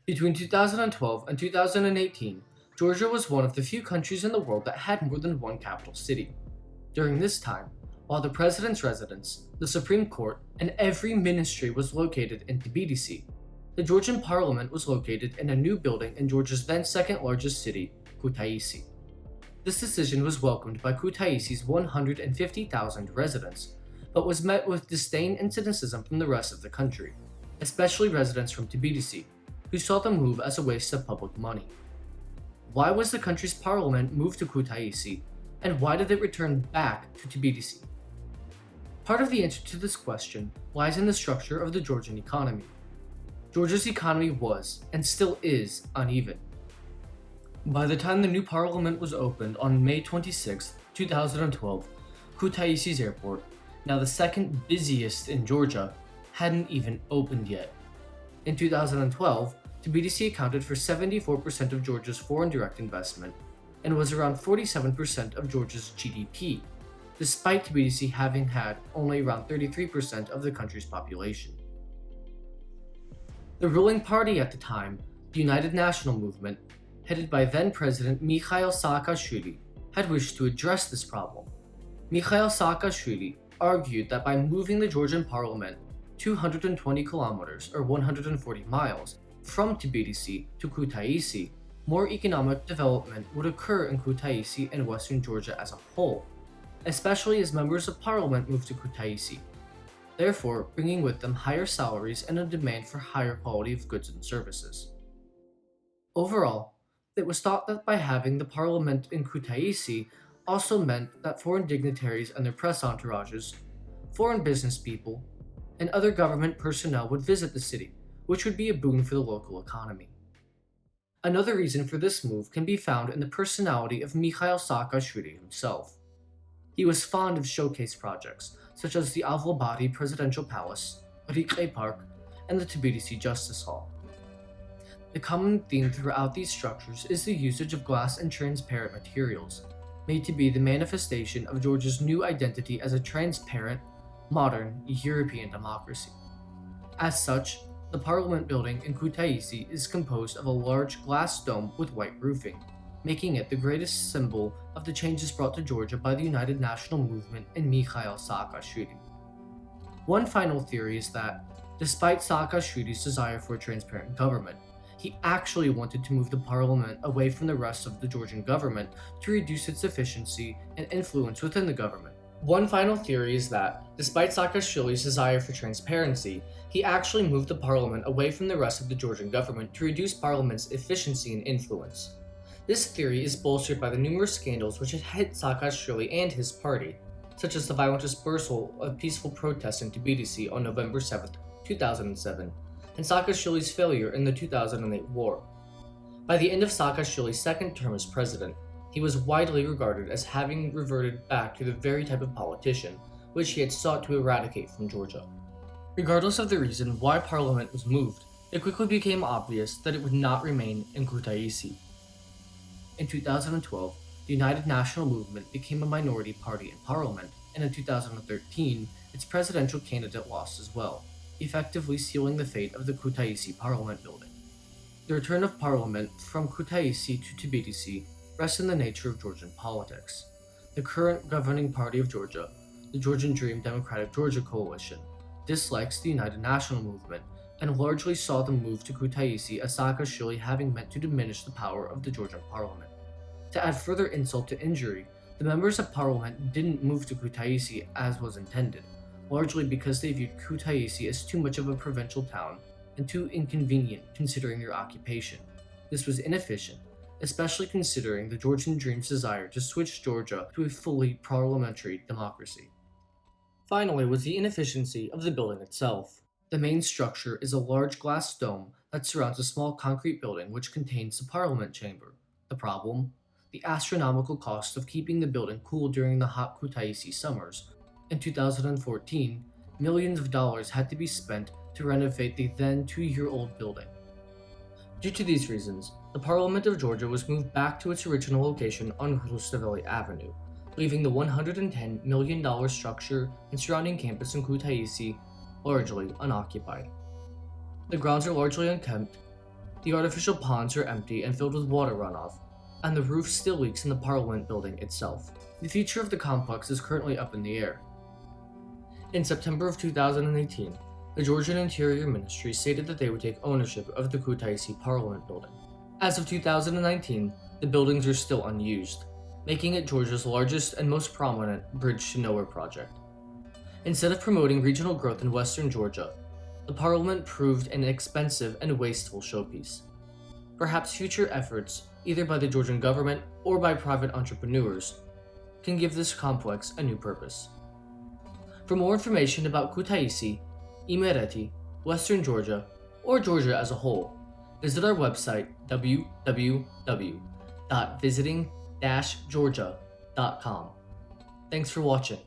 Between 2012 and 2018, Georgia was one of the few countries in the world that had more than one capital city. During this time, while the president's residence, the Supreme Court, and every ministry was located in Tbilisi, the Georgian parliament was located in a new building in Georgia's then second largest city, Kutaisi. This decision was welcomed by Kutaisi's 150,000 residents, but was met with disdain and cynicism from the rest of the country, especially residents from Tbilisi, who saw the move as a waste of public money. Why was the country's parliament moved to Kutaisi, and why did it return back to Tbilisi? Part of the answer to this question lies in the structure of the Georgian economy. Georgia's economy was, and still is, uneven. By the time the new parliament was opened on May 26, 2012, Kutaisi's airport, now the second busiest in Georgia, hadn't even opened yet. In 2012, Tbilisi accounted for 74% of Georgia's foreign direct investment and was around 47% of Georgia's GDP, despite Tbilisi having had only around 33% of the country's population. The ruling party at the time, the United National Movement, headed by then-President Mikhail Saakashvili, had wished to address this problem. Mikhail Saakashvili argued that by moving the Georgian parliament 220 kilometers or 140 miles from Tbilisi to Kutaisi, more economic development would occur in Kutaisi and western Georgia as a whole, especially as members of parliament moved to Kutaisi, therefore bringing with them higher salaries and a demand for higher quality of goods and services. Overall, it was thought that by having the parliament in Kutaisi also meant that foreign dignitaries and their press entourages, foreign business people, and other government personnel would visit the city, which would be a boon for the local economy. Another reason for this move can be found in the personality of Mikhail Saakashvili himself. He was fond of showcase projects, such as the Ablaze Presidential Palace, Routledge Park, and the Tbilisi Justice Hall. The common theme throughout these structures is the usage of glass and transparent materials, made to be the manifestation of Georgia's new identity as a transparent, modern, European democracy. As such, the parliament building in Kutaisi is composed of a large glass dome with white roofing, making it the greatest symbol of the changes brought to Georgia by the United National Movement and Mikhail Saakashvili. One final theory is that, despite Saakashvili's desire for a transparent government, he actually wanted to move the parliament away from the rest of the Georgian government to reduce its efficiency and influence within the government. One final theory is that, despite Saakashvili's desire for transparency, he actually moved the parliament away from the rest of the Georgian government to reduce parliament's efficiency and influence. This theory is bolstered by the numerous scandals which had hit Saakashvili and his party, such as the violent dispersal of peaceful protests in Tbilisi on November 7, 2007, and Saakashvili's failure in the 2008 war. By the end of Saakashvili's second term as president, he was widely regarded as having reverted back to the very type of politician which he had sought to eradicate from Georgia. Regardless of the reason why parliament was moved, it quickly became obvious that it would not remain in Kutaisi. In 2012, the United National Movement became a minority party in parliament, and in 2013, its presidential candidate lost as well, effectively sealing the fate of the Kutaisi parliament building. The return of parliament from Kutaisi to Tbilisi rests in the nature of Georgian politics. The current governing party of Georgia, the Georgian Dream Democratic Georgia Coalition, dislikes the United National Movement and largely saw the move to Kutaisi as Saakashvili having meant to diminish the power of the Georgian parliament. To add further insult to injury, the members of parliament didn't move to Kutaisi as was intended, largely because they viewed Kutaisi as too much of a provincial town and too inconvenient considering their occupation. This was inefficient, especially considering the Georgian Dream's desire to switch Georgia to a fully parliamentary democracy. Finally was the inefficiency of the building itself. The main structure is a large glass dome that surrounds a small concrete building which contains the parliament chamber. The problem? The astronomical cost of keeping the building cool during the hot Kutaisi summers. In 2014, millions of dollars had to be spent to renovate the then 2-year-old building. Due to these reasons, the Parliament of Georgia was moved back to its original location on Routledge Avenue, leaving the $110 million structure and surrounding campus in Kutaisi largely unoccupied. The grounds are largely unkempt, The artificial ponds are empty and filled with water runoff, and the roof still leaks in the Parliament building itself. The future of the complex is currently up in the air. In September of 2018, the Georgian Interior Ministry stated that they would take ownership of the Kutaisi Parliament building. As of 2019, the buildings are still unused, making it Georgia's largest and most prominent Bridge to Nowhere project. Instead of promoting regional growth in western Georgia, the Parliament proved an expensive and wasteful showpiece. Perhaps future efforts, either by the Georgian government or by private entrepreneurs, can give this complex a new purpose. For more information about Kutaisi, Imereti, Western Georgia, or Georgia as a whole, visit our website www.visiting-georgia.com. Thanks for watching.